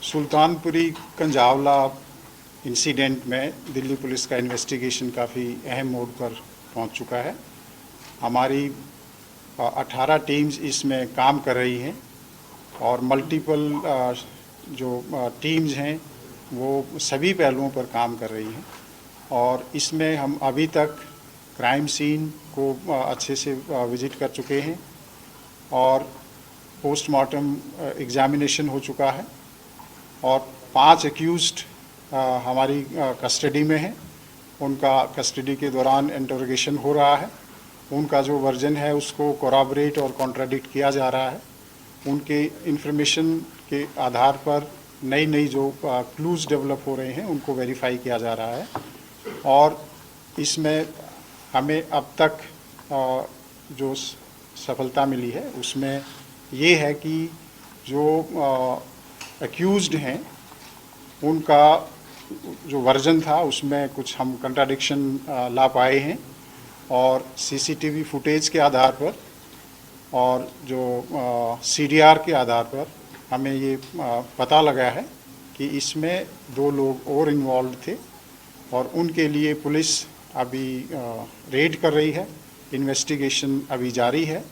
Sultanpuri कंजावला incident में Delhi police का investigation काफ़ी अहम मोड़ पर पहुंच चुका है। हमारी 18 टीम्स इसमें काम कर रही हैं और मल्टीपल जो टीम्स हैं वो सभी पहलुओं पर काम कर रही हैं और इसमें हम अभी तक क्राइम सीन को अच्छे से विज़िट कर चुके हैं और पोस्टमार्टम एग्जामिनेशन हो चुका है और 5 एक्यूज्ड हमारी कस्टडी में हैं। उनका कस्टडी के दौरान इंटरोगेशन हो रहा है। उनका जो वर्जन है उसको कोराबरेट और कॉन्ट्राडिक्ट किया जा रहा है। उनके इंफॉर्मेशन के आधार पर नई नई जो क्लूज़ डेवलप हो रहे हैं उनको वेरीफाई किया जा रहा है और इसमें हमें अब तक जो सफलता मिली है उसमें ये है कि जो एक्यूज्ड हैं उनका जो वर्जन था उसमें कुछ हम कंट्राडिक्शन ला पाए हैं और सीसीटीवी फुटेज के आधार पर और जो सीडीआर के आधार पर हमें ये पता लगा है कि इसमें 2 लोग और इन्वॉल्व थे और उनके लिए पुलिस अभी रेड कर रही है। इन्वेस्टिगेशन अभी जारी है।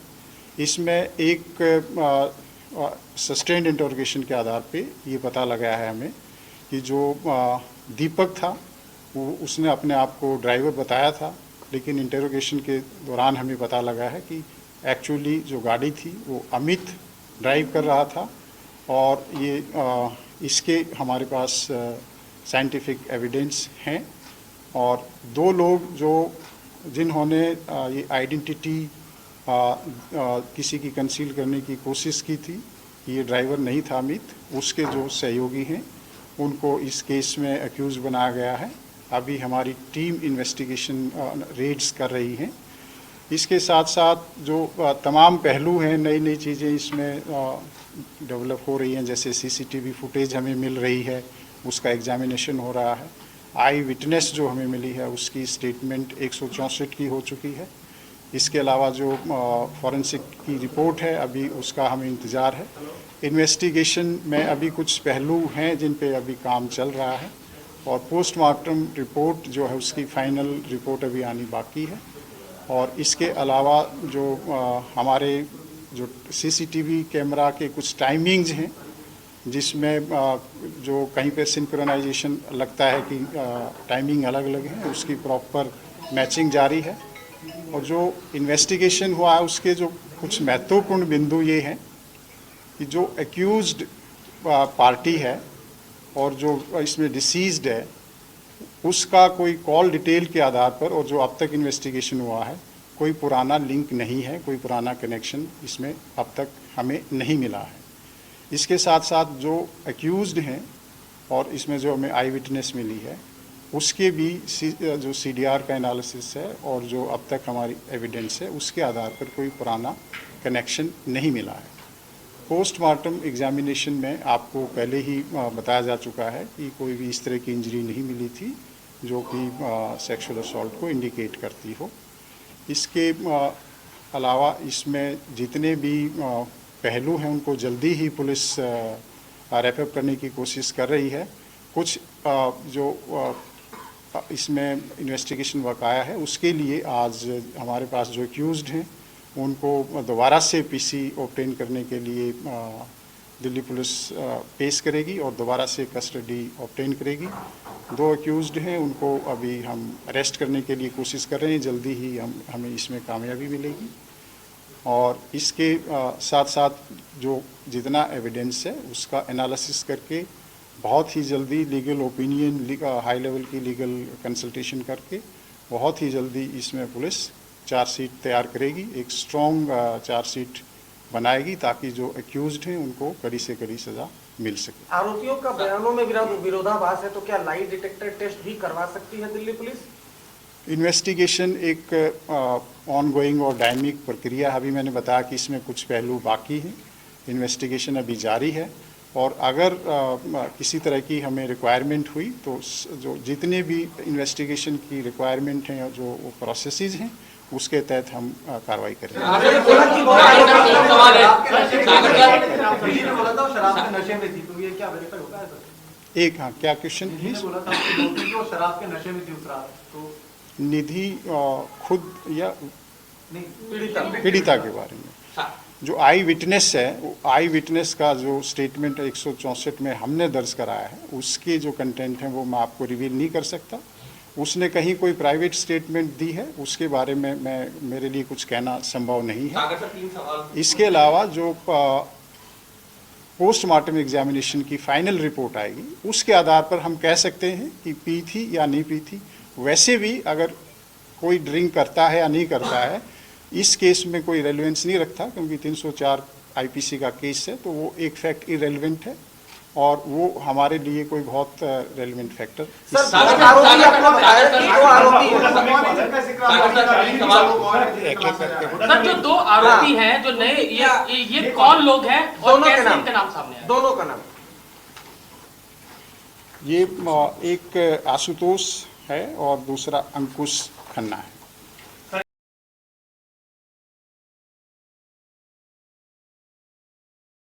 इसमें एक सस्टेन्ड इंटरोगेशन के आधार पे ये पता लगा है हमें कि जो दीपक था वो उसने अपने आप को ड्राइवर बताया था, लेकिन इंटरोगेशन के दौरान हमें पता लगा है कि एक्चुअली जो गाड़ी थी वो अमित ड्राइव कर रहा था और ये इसके हमारे पास साइंटिफिक एविडेंस हैं और 2 लोग जो जिन्होंने ये आइडेंटिटी किसी की कंसील करने की कोशिश की थी, ये ड्राइवर नहीं था अमित, उसके जो सहयोगी हैं उनको इस केस में एक्यूज बनाया गया है। अभी हमारी टीम इन्वेस्टिगेशन रेड्स कर रही हैं। इसके साथ साथ जो तमाम पहलू हैं, नई नई चीज़ें इसमें डेवलप हो रही हैं, जैसे सीसीटीवी फुटेज हमें मिल रही है, उसका एग्जामिनेशन हो रहा है। आई विटनेस जो हमें मिली है उसकी स्टेटमेंट 164 की हो चुकी है। इसके अलावा जो फॉरेंसिक की रिपोर्ट है अभी उसका हमें इंतज़ार है। इन्वेस्टिगेशन में अभी कुछ पहलू हैं जिन पे अभी काम चल रहा है और पोस्टमार्टम रिपोर्ट जो है उसकी फाइनल रिपोर्ट अभी आनी बाकी है और इसके अलावा जो हमारे जो सीसीटीवी कैमरा के कुछ टाइमिंग्स हैं जिसमें जो कहीं पे सिंक्रोनाइजेशन लगता है कि टाइमिंग अलग अलग है, उसकी प्रॉपर मैचिंग जारी है और जो इन्वेस्टिगेशन हुआ है उसके जो कुछ महत्वपूर्ण बिंदु ये हैं कि जो एक्यूज्ड पार्टी है और जो इसमें डिसीज्ड है उसका कोई कॉल डिटेल के आधार पर और जो अब तक इन्वेस्टिगेशन हुआ है कोई पुराना लिंक नहीं है, कोई पुराना कनेक्शन इसमें अब तक हमें नहीं मिला है। इसके साथ साथ जो एक्यूज्ड हैं और इसमें जो हमें आई विटनेस मिली है उसके भी जो सीडीआर का एनालिसिस है और जो अब तक हमारी एविडेंस है उसके आधार पर कोई पुराना कनेक्शन नहीं मिला है। पोस्टमार्टम एग्जामिनेशन में आपको पहले ही बताया जा चुका है कि कोई भी इस तरह की इंजरी नहीं मिली थी जो कि सेक्सुअल असॉल्ट को इंडिकेट करती हो। इसके अलावा इसमें जितने भी पहलू हैं उनको जल्दी ही पुलिस रैपअप करने की कोशिश कर रही है। कुछ जो इसमें इन्वेस्टिगेशन बकाया है उसके लिए आज हमारे पास जो एक्यूज्ड हैं उनको दोबारा से पीसी ऑब्टेन करने के लिए दिल्ली पुलिस पेश करेगी और दोबारा से कस्टडी ऑब्टेन करेगी। 2 एक्यूज्ड हैं उनको अभी हम अरेस्ट करने के लिए कोशिश कर रहे हैं, जल्दी ही हमें इसमें कामयाबी मिलेगी और इसके साथ साथ जो जितना एविडेंस है उसका एनालिसिस करके बहुत ही जल्दी लीगल ओपिनियन, हाई लेवल की लीगल कंसल्टेशन करके बहुत ही जल्दी इसमें पुलिस चार्जशीट तैयार करेगी, एक स्ट्रॉन्ग चार्जशीट बनाएगी ताकि जो एक्यूज्ड हैं उनको कड़ी से कड़ी सज़ा मिल सके। आरोपियों का बयानों में विरोधाभास है तो क्या लाई डिटेक्टर टेस्ट भी करवा सकती है दिल्ली पुलिस? इन्वेस्टिगेशन एक ऑनगोइंग और डायनेमिक प्रक्रिया है। अभी मैंने बताया कि इसमें कुछ पहलू बाकी हैं, इन्वेस्टिगेशन अभी जारी है और अगर किसी तरह की हमें रिक्वायरमेंट हुई तो जो जितने भी इन्वेस्टिगेशन की रिक्वायरमेंट हैं जो प्रोसेसेस हैं उसके तहत हम कार्रवाई करेंगे। आपने बोला कि वो सवाल है किसी ने बोला था वो शराब के नशे में थी, तो ये क्या वेरीफाई होगा है सर? एक हाँ, क्या क्वेश्चन किसी प्लीज? ने बोला था उसकी दोस्ती कि वो शराब के नशे में थी उस रात, तो निधि खुद या नहीं पीड़िता के बारे में जो आई विटनेस है, वो आई विटनेस का जो स्टेटमेंट 164 में हमने दर्ज कराया है, उसके जो कंटेंट हैं वो मैं आपको रिवील नहीं कर सकता। उसने कहीं कोई प्राइवेट स्टेटमेंट दी है, उसके बारे में मेरे लिए कुछ कहना संभव नहीं है। इसके अलावा जो पोस्टमार्टम एग्जामिनेशन की फाइनल रिपोर्ट आएगी, उसके आधार पर हम कह सकते हैं कि पी थी या नहीं पी थी। वैसे भी अगर कोई ड्रिंक करता है या नहीं करता है, इस केस में कोई रेलेवेंस नहीं रखता, क्योंकि 304 आईपीसी का केस है, तो वो एक फैक्ट इरेलीवेंट है और वो हमारे लिए कोई बहुत रेलेवेंट फैक्टर। सर आरोपी आपने बताया कि दो आरोपी हैं। सर जो दो आरोपी हैं, जो नए ये कौन लोग हैं और कैसे इनका नाम सामने आया? दोनों का नाम ये एक आशुतोष है और दूसरा अंकुश खन्ना है।